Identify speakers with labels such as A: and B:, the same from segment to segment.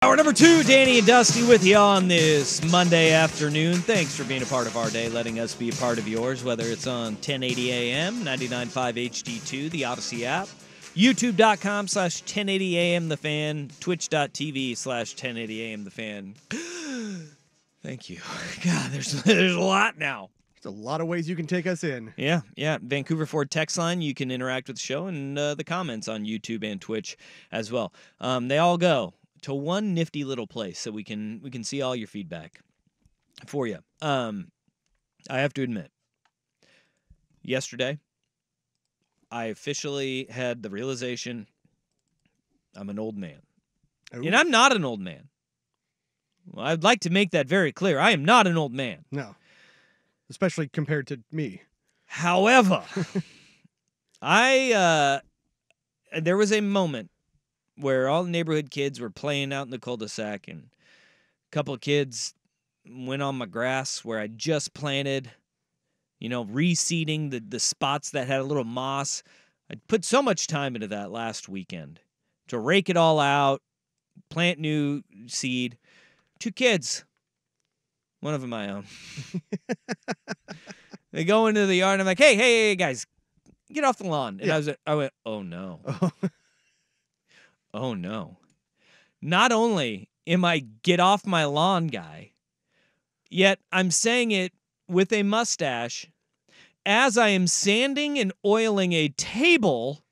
A: Hour number 2, Danny and Dusty with you on this Monday afternoon. Thanks for being a part of our day, letting us be a part of yours, whether it's on 1080 AM, 99.5 HD2, the Odyssey app, youtube.com/1080am The Fan, twitch.tv/1080am The Fan. Thank you. God, there's a lot now.
B: There's a lot of ways you can take us in.
A: Yeah. Vancouver Ford text line. You can interact with the show and the comments on YouTube and Twitch as well. They all go to one nifty little place so we can see all your feedback for you. I have to admit, yesterday, I officially had the realization I'm an old man. Ooh. And I'm not an old man. Well, I'd like to make that very clear. I am not an old man.
B: No. Especially compared to me.
A: However, there was a moment where all the neighborhood kids were playing out in the cul-de-sac, and a couple of kids went on my grass where I just planted, reseeding the spots that had a little moss. I put so much time into that last weekend to rake it all out, plant new seed. 2 kids. One of them my own. They go into the yard, and I'm like, hey, guys, get off the lawn. And yeah. I went, oh, no. Oh, no. Not only am I get off my lawn guy, yet I'm saying it with a mustache as I am sanding and oiling a table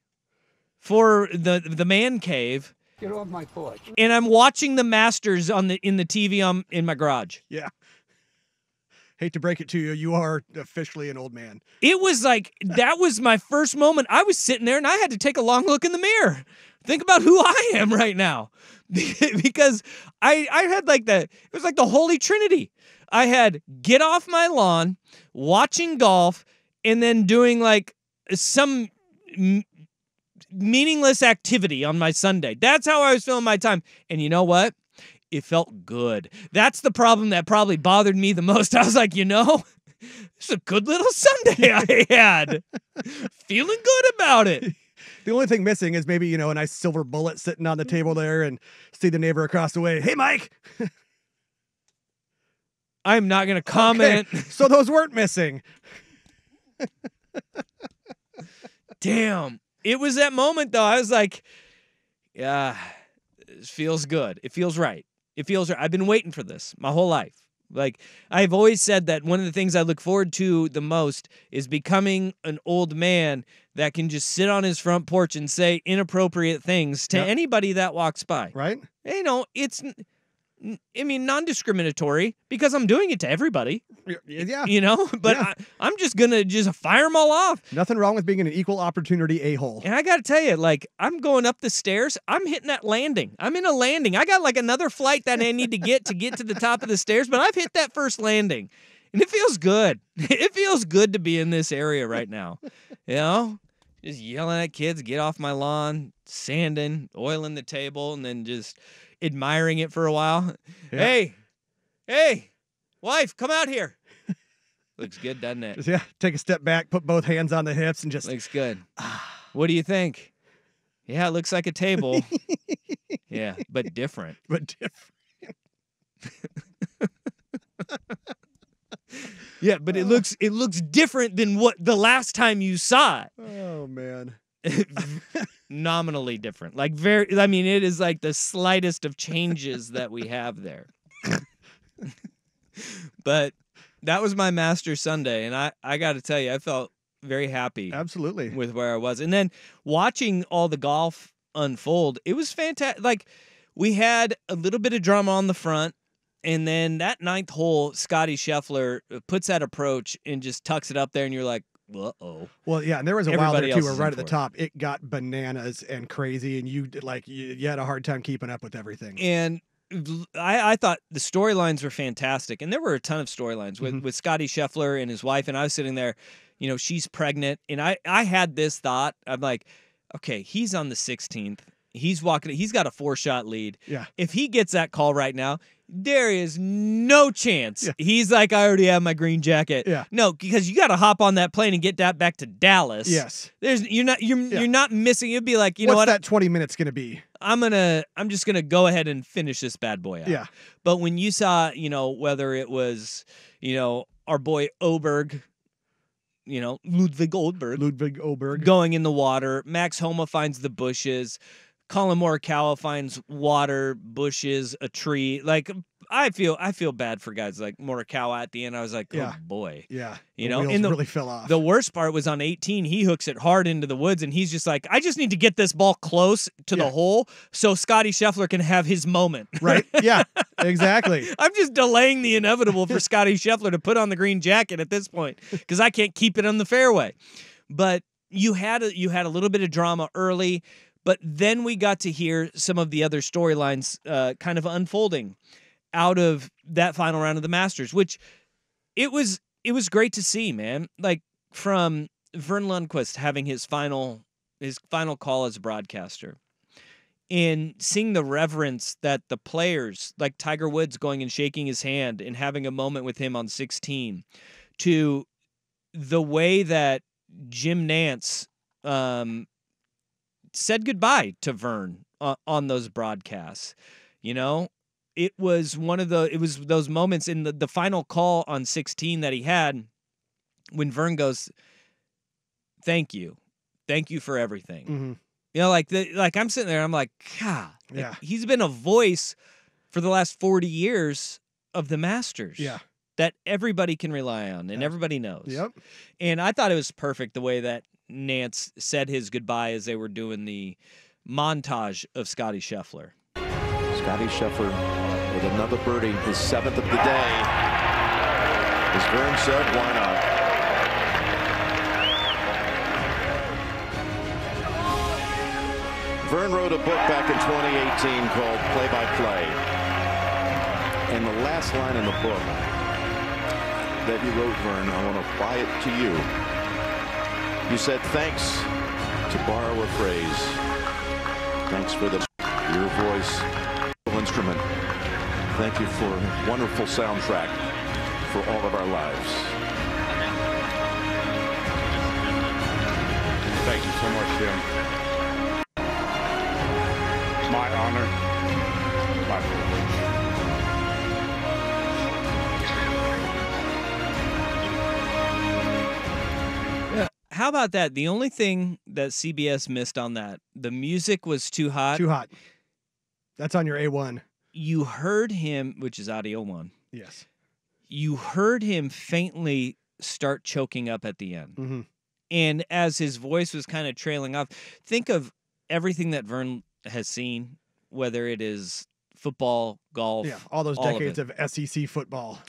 A: for the man cave.
C: Get off my porch.
A: And I'm watching the Masters in the TV in my garage.
B: Yeah. Hate to break it to you, you are officially an old man.
A: It was like, that was my first moment. I was sitting there and I had to take a long look in the mirror. Think about who I am right now. Because I had it was like the Holy Trinity. I had get off my lawn, watching golf, and then doing some meaningless activity on my Sunday. That's how I was filling my time. And you know what? It felt good. That's the problem that probably bothered me the most. I was like, it's a good little Sunday I had. Feeling good about it.
B: The only thing missing is maybe, a nice silver bullet sitting on the table there and see the neighbor across the way. Hey, Mike.
A: I'm not going to comment.
B: Okay. So those weren't missing.
A: Damn. It was that moment, though. I was like, yeah, it feels good. It feels right. It feels right. I've been waiting for this my whole life. I've always said that one of the things I look forward to the most is becoming an old man that can just sit on his front porch and say inappropriate things to anybody that walks by.
B: Right?
A: It's, non-discriminatory because I'm doing it to everybody.
B: Yeah.
A: But
B: yeah.
A: I'm just going to fire them all off.
B: Nothing wrong with being an equal opportunity a-hole.
A: And I got to tell you, I'm going up the stairs. I'm hitting that landing. I'm in a landing. I got another flight that I need to get to the top of the stairs, but I've hit that first landing. And it feels good. It feels good to be in this area right now. Just yelling at kids, get off my lawn, sanding, oiling the table, and then just admiring it for a while. Yeah. Hey, wife, come out here. Looks good, doesn't it?
B: Yeah, take a step back, put both hands on the hips, and just...
A: Looks good. What do you think? Yeah, it looks like a table. Yeah, but different. Yeah, but it looks different than what the last time you saw it.
B: Oh, man.
A: Nominally different. It is like the slightest of changes that we have there. But that was my Master Sunday, and I got to tell you, I felt very happy.
B: Absolutely.
A: With where I was. And then watching all the golf unfold, it was fantastic. We had a little bit of drama on the front, and then that 9th hole, Scottie Scheffler puts that approach and just tucks it up there, and you're like, uh-oh.
B: Well, yeah, and there was a while there, too, where right at the top, it got bananas and crazy, and you had a hard time keeping up with everything.
A: And I thought the storylines were fantastic, and there were a ton of storylines with Scottie Scheffler and his wife, and I was sitting there, she's pregnant, and I had this thought. I'm like, okay, he's on the 16th. He's got a 4-shot lead.
B: Yeah.
A: If he gets that call right now, there is no chance. Yeah. He's like, I already have my green jacket.
B: Yeah.
A: No, because you got to hop on that plane and get that back to Dallas.
B: Yes.
A: You're not missing. It'd be like, you know what?
B: What's that 20 minutes going to be?
A: I'm just gonna go ahead and finish this bad boy out.
B: Yeah.
A: But when you saw, whether it was, our boy Oberg, Ludwig Oberg going in the water, Max Homa finds the bushes, Colin Morikawa finds water, bushes, a tree. Like, I feel bad for guys like Morikawa at the end. I was like, oh boy.
B: Yeah.
A: The
B: wheels really fell off.
A: The worst part was on 18, he hooks it hard into the woods, and he's just like, I just need to get this ball close to the hole so Scottie Scheffler can have his moment.
B: Right? Yeah, exactly.
A: I'm just delaying the inevitable for Scottie Scheffler to put on the green jacket at this point because I can't keep it on the fairway. But you had a little bit of drama early, but then we got to hear some of the other storylines kind of unfolding out of that final round of the Masters, which it was great to see, man. Like, from Vern Lundquist having his final call as a broadcaster, and seeing the reverence that the players, like Tiger Woods going and shaking his hand and having a moment with him on 16, to the way that Jim Nantz said goodbye to Vern on those broadcasts. It was those moments in the final call on 16 that he had when Vern goes, thank you for everything.
B: Mm-hmm.
A: Like I'm sitting there, I'm like, God, he's been a voice for the last 40 years of the Masters.
B: Yeah.
A: That everybody can rely on and everybody knows.
B: Yep.
A: And I thought it was perfect the way that Nantz said his goodbye as they were doing the montage of Scottie Scheffler.
C: Scottie Scheffler with another birdie, his 7th of the day. As Vern said, why not? Vern wrote a book back in 2018 called Play by Play. And the last line in the book that you wrote, Vern, I want to apply it to you. You said, thanks, to borrow a phrase. Thanks for your voice, instrument. Thank you for a wonderful soundtrack for all of our lives.
D: Thank you so much, Jim. My honor, my privilege.
A: How about that? The only thing that CBS missed on that, the music was too hot.
B: Too hot. That's on your A1.
A: You heard him, which is audio 1.
B: Yes.
A: You heard him faintly start choking up at the end.
B: Mm-hmm.
A: And as his voice was kind of trailing off, think of everything that Vern has seen, whether it is football, golf.
B: Yeah, all those decades of SEC football.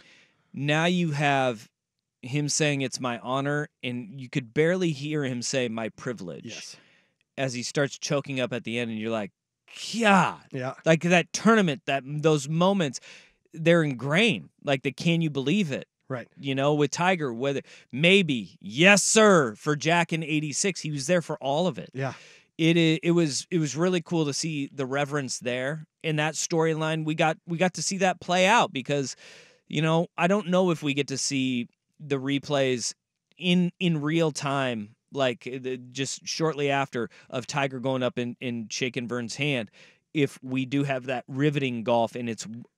A: Now you have him saying it's my honor, and you could barely hear him say my privilege.
B: Yes.
A: As he starts choking up at the end, and you're like, God.
B: Yeah.
A: Like that tournament, those moments, they're ingrained. Like the can you believe it?
B: Right.
A: With Tiger, whether maybe, yes, sir, for Jack in '86. He was there for all of it.
B: Yeah.
A: It was really cool to see the reverence there in that storyline. We got to see that play out because, I don't know if we get to see the replays in real time, like just shortly after of Tiger going up and shaking Vern's hand, if we do have that riveting golf and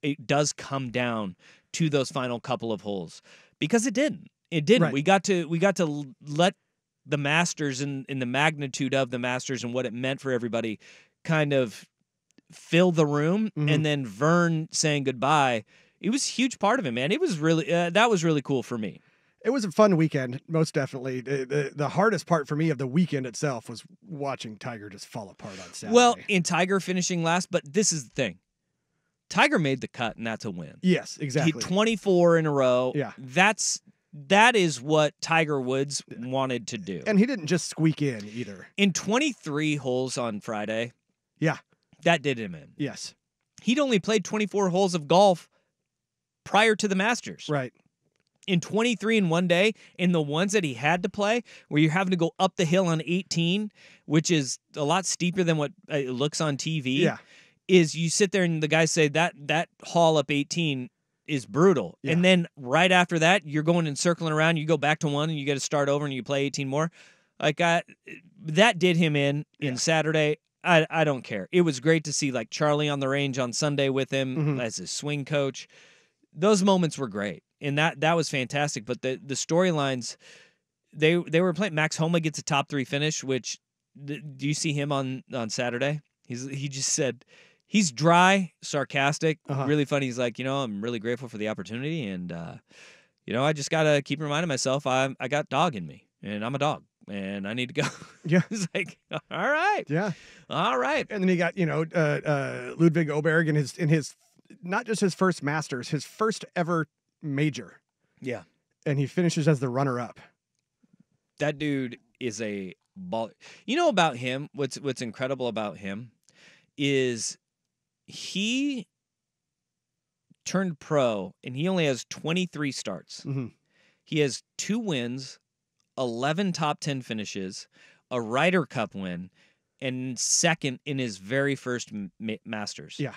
A: it does come down to those final couple of holes, because it didn't. Right. We got to let the Masters and the magnitude of the Masters and what it meant for everybody kind of fill the room. Mm-hmm. And then Vern saying goodbye, it was a huge part of it, man. It was really that was really cool for me.
B: It was a fun weekend, most definitely. The hardest part for me of the weekend itself was watching Tiger just fall apart on Saturday.
A: Well, in Tiger finishing last, but this is the thing. Tiger made the cut, and that's a win.
B: Yes, exactly.
A: He 24 in a row.
B: Yeah.
A: That is what Tiger Woods wanted to do.
B: And he didn't just squeak in either.
A: In 23 holes on Friday.
B: Yeah.
A: That did him in.
B: Yes.
A: He'd only played 24 holes of golf prior to the Masters.
B: Right.
A: In 23 in one day, in the ones that he had to play, where you're having to go up the hill on 18, which is a lot steeper than what it looks on TV,
B: yeah.
A: is you sit there and the guys say that haul up 18 is brutal. Yeah. And then right after that, you're going and circling around, you go back to one and you got to start over and you play 18 more. Like that did him in Saturday. I don't care. It was great to see like Charlie on the range on Sunday with him as his swing coach. Those moments were great, and that was fantastic. But the storylines, they were playing. Max Homa gets a top 3 finish. Which do you see him on Saturday? He just said he's dry, sarcastic, really funny. He's like, I'm really grateful for the opportunity, and I just gotta keep reminding myself I got dog in me, and I'm a dog. And I need to go.
B: Yeah.
A: It's like, all right.
B: Yeah.
A: All right.
B: And then he got, Ludwig Oberg in his not just his first Masters, his first ever major.
A: Yeah.
B: And he finishes as the runner-up.
A: That dude is a ball. You know about him, what's incredible about him is he turned pro and he only has 23 starts.
B: Mm-hmm.
A: He has 2 wins, 11 top 10 finishes, a Ryder Cup win, and second in his very first Masters.
B: Yeah.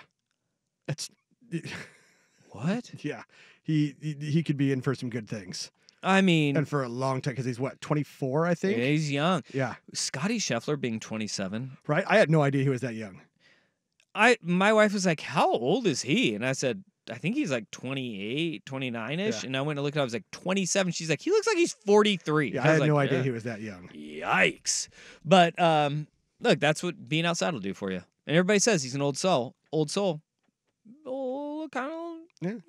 B: That's
A: what?
B: Yeah. He could be in for some good things.
A: I mean,
B: and for a long time, because he's 24, I think.
A: Yeah, he's young.
B: Yeah.
A: Scottie Scheffler being 27.
B: Right. I had no idea he was that young.
A: My wife was like, "How old is he?" And I said, I think he's like 28, 29-ish. Yeah. And I went to look at him. I was like, 27. She's like, he looks like he's 43.
B: Yeah, I had no idea he was that young.
A: Yikes. But look, that's what being outside will do for you. And everybody says he's an old soul. Old soul. Oh, kind of,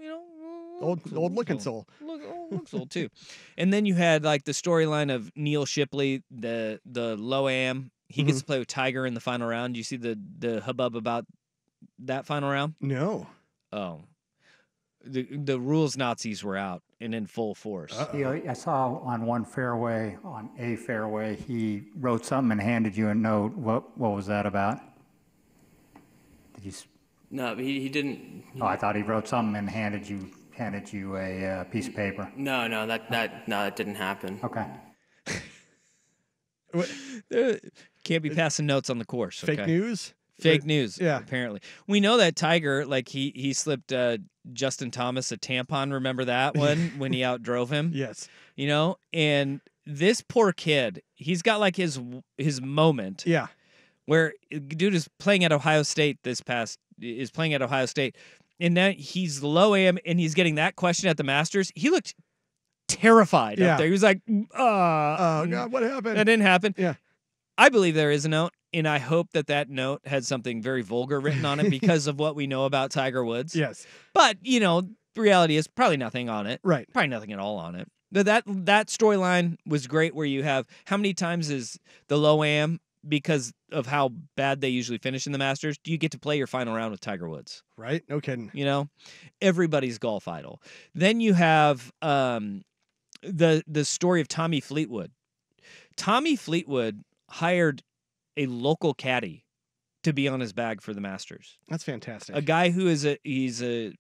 B: old looking soul.
A: Looks old too. And then you had like the storyline of Neil Shipley, the Low-Am. He gets to play with Tiger in the final round. Do you see the hubbub about that final round?
B: No.
A: Oh. The rules Nazis were out and in full force.
E: I saw on one fairway, on a fairway, he wrote something and handed you a note. What was that about? Did you?
F: No, he didn't.
E: Oh, I thought he wrote something and handed you a piece of paper.
F: No, that didn't happen.
E: Okay.
A: Can't be passing notes on the course. Okay?
B: Fake news.
A: Fake news,
B: yeah.
A: Apparently. We know that Tiger, like, he slipped Justin Thomas a tampon. Remember that one when he outdrove him?
B: Yes.
A: And this poor kid, he's got, like, his moment.
B: Yeah.
A: Where dude is playing at Ohio State and now he's Low-Am and he's getting that question at the Masters. He looked terrified up there. He was like, oh,
B: God, what happened?
A: That didn't happen.
B: Yeah.
A: I believe there is a note, and I hope that note had something very vulgar written on it because of what we know about Tiger Woods.
B: Yes.
A: But, the reality is probably nothing on it.
B: Right.
A: Probably nothing at all on it. But that storyline was great where you have, how many times is the Low-Am, because of how bad they usually finish in the Masters, do you get to play your final round with Tiger Woods?
B: Right. No kidding.
A: Everybody's golf idol. Then you have the story of Tommy Fleetwood. Tommy Fleetwood hired a local caddy to be on his bag for the Masters.
B: That's fantastic.
A: A guy who is he's a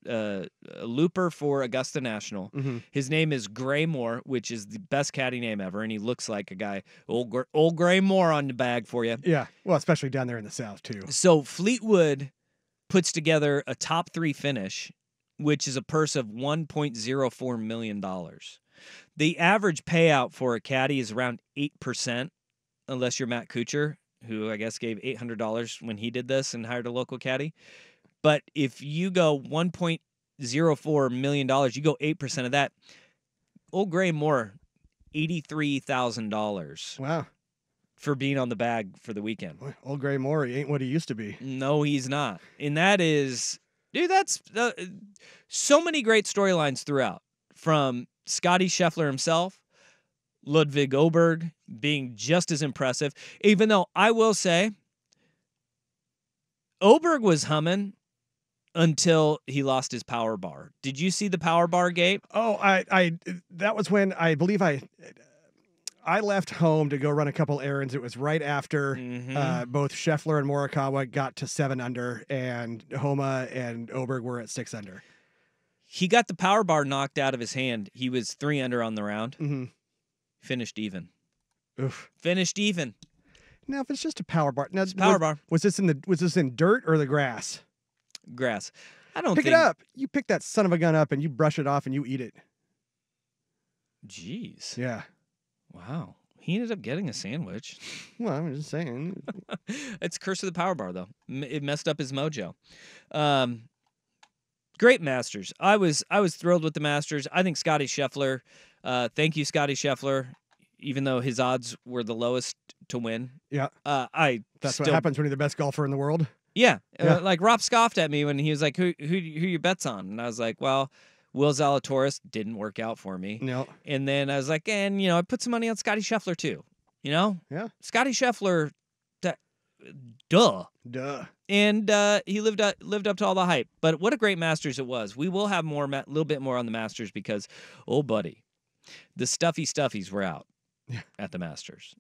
A: looper for Augusta National. Mm-hmm. His name is Gray Moore, which is the best caddy name ever, and he looks like a guy. Old Gray Moore on the bag for you.
B: Yeah, well, especially down there in the South too.
A: So Fleetwood puts together a top 3 finish, which is a purse of $1.04 million. The average payout for a caddy is around 8%. Unless you're Matt Kuchar, who I guess gave $800 when he did this and hired a local caddy. But if you go $1.04 million, you go 8% of that. Old Gray Moore, $83,000.
B: Wow.
A: For being on the bag for the weekend.
B: Boy, Old Gray Moore, he ain't what he used to be.
A: No, he's not. And that is, dude, that's so many great storylines throughout. From Scottie Scheffler himself, Ludwig Oberg being just as impressive, even though I will say Oberg was humming until he lost his power bar. Did you see the power bar gate?
B: Oh, I that was when I believe I left home to go run a couple errands. It was right after both Scheffler and Morikawa got to 7 under, and Homa and Oberg were at 6 under.
A: He got the power bar knocked out of his hand. He was 3 under on the round.
B: Mm-hmm.
A: Finished even.
B: Oof.
A: Finished even.
B: Now, if it's just a power bar, now
A: bar.
B: Was this in dirt or the grass?
A: Grass. I don't
B: pick it up. You pick that son of a gun up and you brush it off and you eat it.
A: Jeez.
B: Yeah.
A: Wow. He ended up getting a sandwich.
B: Well, I'm just saying.
A: It's curse of the power bar, though. It messed up his mojo. Great Masters. I was thrilled with the Masters. I think Scottie Scheffler. Thank you, Scottie Scheffler. Even though his odds were the lowest to win.
B: Yeah.
A: That's
B: what happens when you're the best golfer in the world.
A: Yeah.
B: Yeah.
A: Like Rob scoffed at me when he was like, "Who your bets on?" And I was like, "Well, Will Zalatoris didn't work out for me."
B: No.
A: And then I was like, and I put some money on Scottie Scheffler too.
B: Yeah.
A: Scottie Scheffler. Duh. And he lived up to all the hype. But what a great Masters it was. We will have little bit more on the Masters because, oh buddy, the stuffies were out at the Masters.